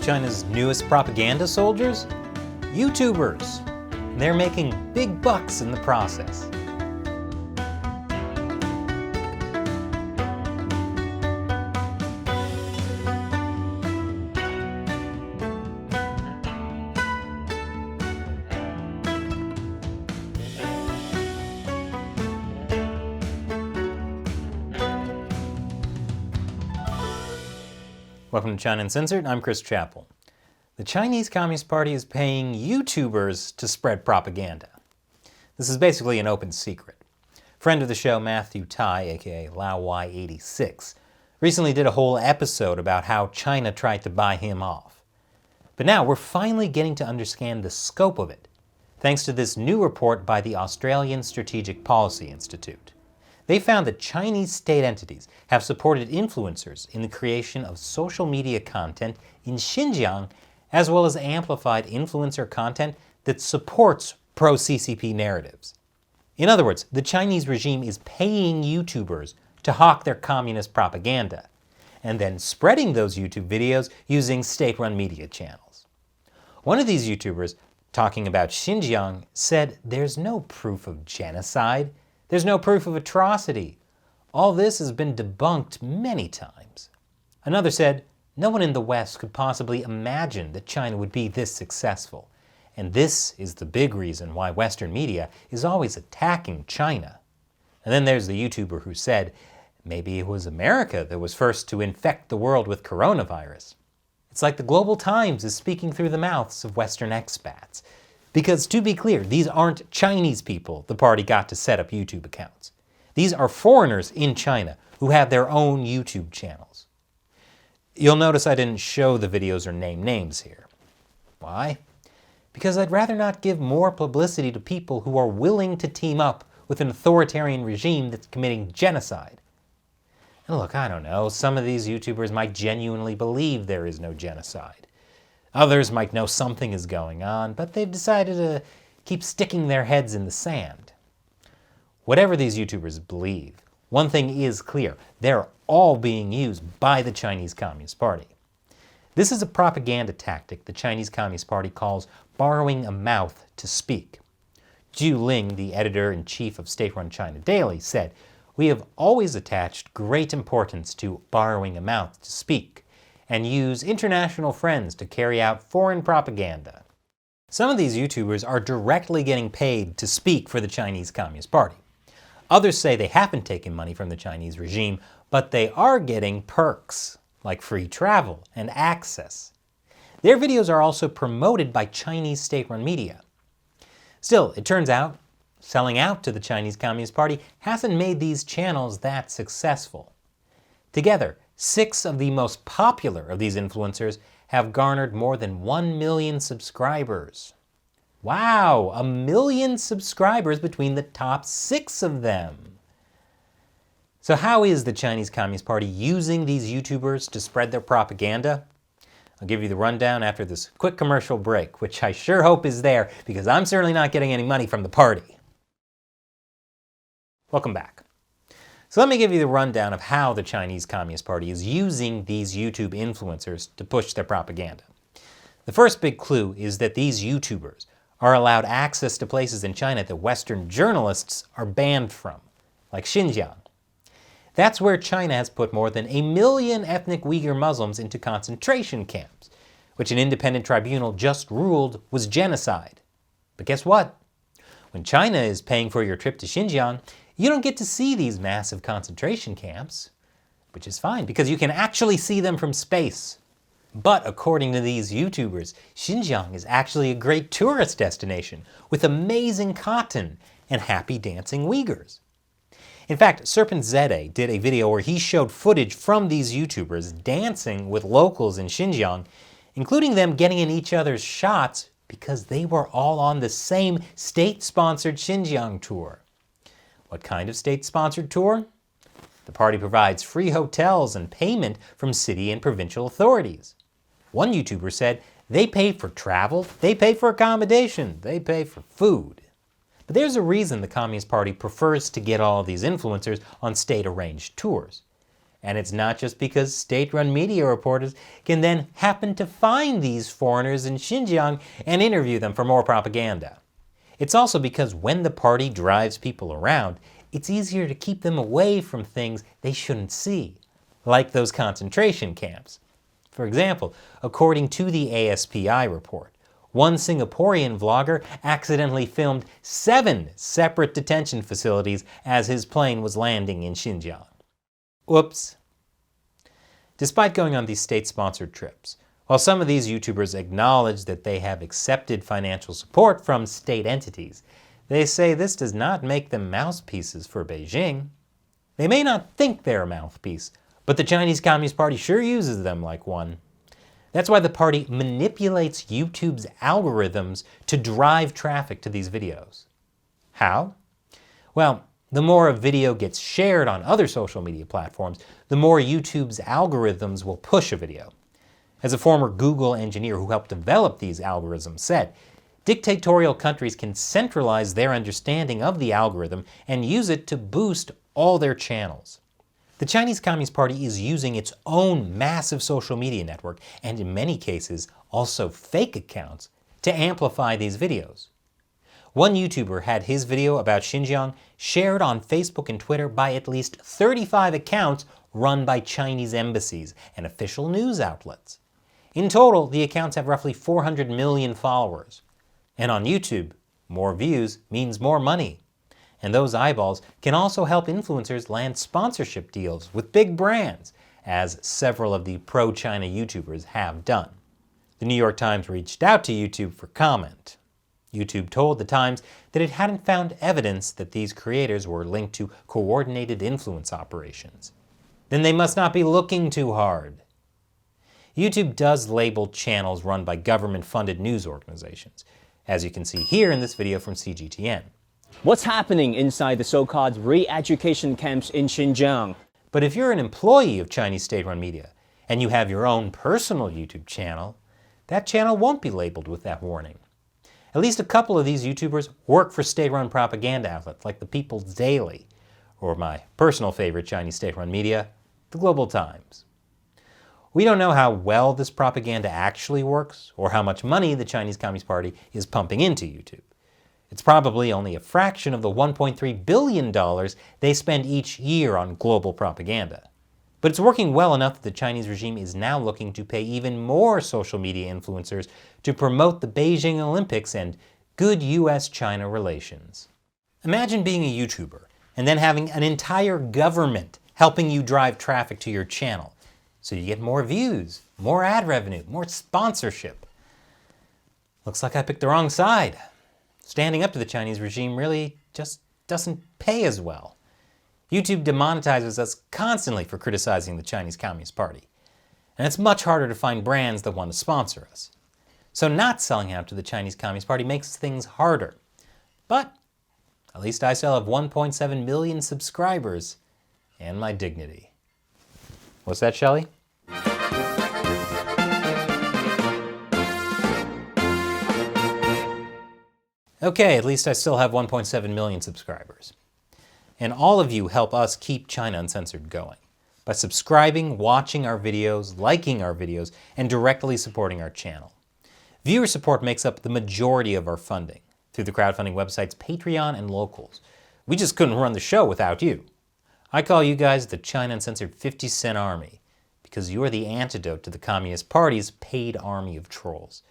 China's newest propaganda soldiers? YouTubers. They're making big bucks in the process. Welcome to China Uncensored, I'm Chris Chappell. The Chinese Communist Party is paying YouTubers to spread propaganda. This is basically an open secret. Friend of the show, Matthew Tai, aka LaoY86, recently did a whole episode about how China tried to buy him off. But now we're finally getting to understand the scope of it, thanks to this new report by the Australian Strategic Policy Institute. They found that Chinese state entities have supported influencers in the creation of social media content in Xinjiang, as well as amplified influencer content that supports pro-CCP narratives. In other words, the Chinese regime is paying YouTubers to hawk their communist propaganda, and then spreading those YouTube videos using state-run media channels. One of these YouTubers, talking about Xinjiang, said there's no proof of genocide. There's no proof of atrocity. All this has been debunked many times. Another said, no one in the West could possibly imagine that China would be this successful. And this is the big reason why Western media is always attacking China. And then there's the YouTuber who said, maybe it was America that was first to infect the world with coronavirus. It's like the Global Times is speaking through the mouths of Western expats. Because to be clear, these aren't Chinese people the party got to set up YouTube accounts. These are foreigners in China who have their own YouTube channels. You'll notice I didn't show the videos or name names here. Why? Because I'd rather not give more publicity to people who are willing to team up with an authoritarian regime that's committing genocide. And look, I don't know, some of these YouTubers might genuinely believe there is no genocide. Others might know something is going on, but they've decided to keep sticking their heads in the sand. Whatever these YouTubers believe, one thing is clear. They're all being used by the Chinese Communist Party. This is a propaganda tactic the Chinese Communist Party calls borrowing a mouth to speak. Zhu Ling, the editor-in-chief of state-run China Daily, said, "We have always attached great importance to borrowing a mouth to speak, and use international friends to carry out foreign propaganda." Some of these YouTubers are directly getting paid to speak for the Chinese Communist Party. Others say they haven't taken money from the Chinese regime, but they are getting perks, like free travel and access. Their videos are also promoted by Chinese state-run media. Still, it turns out, selling out to the Chinese Communist Party hasn't made these channels that successful. Together, 6 of the most popular of these influencers have garnered more than 1 million subscribers. Wow, 1 million subscribers between the top 6 of them. So how is the Chinese Communist Party using these YouTubers to spread their propaganda? I'll give you the rundown after this quick commercial break, which I sure hope is there because I'm certainly not getting any money from the party. Welcome back. So let me give you the rundown of how the Chinese Communist Party is using these YouTube influencers to push their propaganda. The first big clue is that these YouTubers are allowed access to places in China that Western journalists are banned from, like Xinjiang. That's where China has put more than 1 million ethnic Uyghur Muslims into concentration camps, which an independent tribunal just ruled was genocide. But guess what? When China is paying for your trip to Xinjiang, you don't get to see these massive concentration camps, which is fine because you can actually see them from space. But according to these YouTubers, Xinjiang is actually a great tourist destination with amazing cotton and happy dancing Uyghurs. In fact, Serpent Zede did a video where he showed footage from these YouTubers dancing with locals in Xinjiang, including them getting in each other's shots because they were all on the same state-sponsored Xinjiang tour. What kind of state-sponsored tour? The party provides free hotels and payment from city and provincial authorities. One YouTuber said they pay for travel, they pay for accommodation, they pay for food. But there's a reason the Communist Party prefers to get all of these influencers on state-arranged tours. And it's not just because state-run media reporters can then happen to find these foreigners in Xinjiang and interview them for more propaganda. It's also because when the party drives people around, it's easier to keep them away from things they shouldn't see, like those concentration camps. For example, according to the ASPI report, one Singaporean vlogger accidentally filmed 7 separate detention facilities as his plane was landing in Xinjiang. Whoops. Despite going on these state-sponsored trips, while some of these YouTubers acknowledge that they have accepted financial support from state entities, they say this does not make them mouthpieces for Beijing. They may not think they're a mouthpiece, but the Chinese Communist Party sure uses them like one. That's why the party manipulates YouTube's algorithms to drive traffic to these videos. How? Well, the more a video gets shared on other social media platforms, the more YouTube's algorithms will push a video. As a former Google engineer who helped develop these algorithms said, dictatorial countries can centralize their understanding of the algorithm and use it to boost all their channels. The Chinese Communist Party is using its own massive social media network, and in many cases also fake accounts, to amplify these videos. One YouTuber had his video about Xinjiang shared on Facebook and Twitter by at least 35 accounts run by Chinese embassies and official news outlets. In total, the accounts have roughly 400 million followers. And on YouTube, more views means more money. And those eyeballs can also help influencers land sponsorship deals with big brands, as several of the pro-China YouTubers have done. The New York Times reached out to YouTube for comment. YouTube told the Times that it hadn't found evidence that these creators were linked to coordinated influence operations. Then they must not be looking too hard. YouTube does label channels run by government-funded news organizations, as you can see here in this video from CGTN. What's happening inside the so-called re-education camps in Xinjiang? But if you're an employee of Chinese state-run media and you have your own personal YouTube channel, that channel won't be labeled with that warning. At least a couple of these YouTubers work for state-run propaganda outlets like the People's Daily, or my personal favorite Chinese state-run media, the Global Times. We don't know how well this propaganda actually works or how much money the Chinese Communist Party is pumping into YouTube. It's probably only a fraction of the $1.3 billion they spend each year on global propaganda. But it's working well enough that the Chinese regime is now looking to pay even more social media influencers to promote the Beijing Olympics and good US-China relations. Imagine being a YouTuber and then having an entire government helping you drive traffic to your channel. So you get more views, more ad revenue, more sponsorship. Looks like I picked the wrong side. Standing up to the Chinese regime really just doesn't pay as well. YouTube demonetizes us constantly for criticizing the Chinese Communist Party. And it's much harder to find brands that want to sponsor us. So not selling out to the Chinese Communist Party makes things harder. But at least I still have 1.7 million subscribers and my dignity. What's that, Shelley? Okay, at least I still have 1.7 million subscribers. And all of you help us keep China Uncensored going by subscribing, watching our videos, liking our videos, and directly supporting our channel. Viewer support makes up the majority of our funding through the crowdfunding websites Patreon and Locals. We just couldn't run the show without you. I call you guys the China Uncensored 50-cent army because you're the antidote to the Communist Party's paid army of trolls.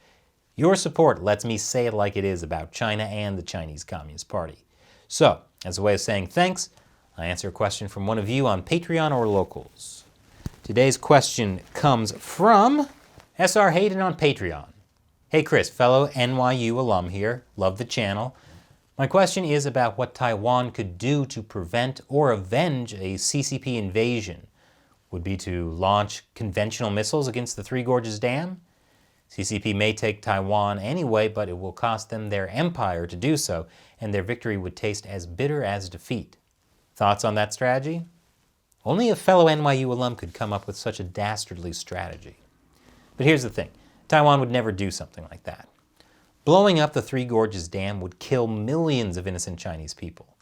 Your support lets me say it like it is about China and the Chinese Communist Party. So, as a way of saying thanks, I answer a question from one of you on Patreon or Locals. Today's question comes from SR Hayden on Patreon. Hey Chris, fellow NYU alum here, love the channel. My question is about what Taiwan could do to prevent or avenge a CCP invasion. Would be to launch conventional missiles against the Three Gorges Dam? CCP may take Taiwan anyway, but it will cost them their empire to do so, and their victory would taste as bitter as defeat. Thoughts on that strategy? Only a fellow NYU alum could come up with such a dastardly strategy. But here's the thing, Taiwan would never do something like that. Blowing up the Three Gorges Dam would kill millions of innocent Chinese people.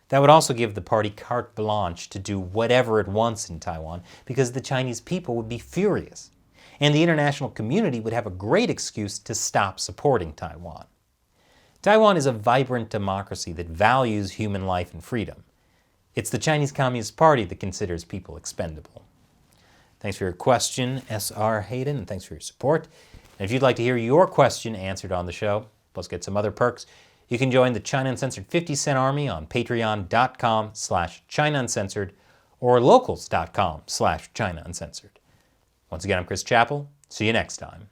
That would also give the party carte blanche to do whatever it wants in Taiwan, because the Chinese people would be furious, and the international community would have a great excuse to stop supporting Taiwan. Taiwan is a vibrant democracy that values human life and freedom. It's the Chinese Communist Party that considers people expendable. Thanks for your question, S.R. Hayden, and thanks for your support. And if you'd like to hear your question answered on the show, plus get some other perks, you can join the China Uncensored 50 Cent Army on patreon.com/China Uncensored or locals.com/China Uncensored. Once again, I'm Chris Chappell. See you next time.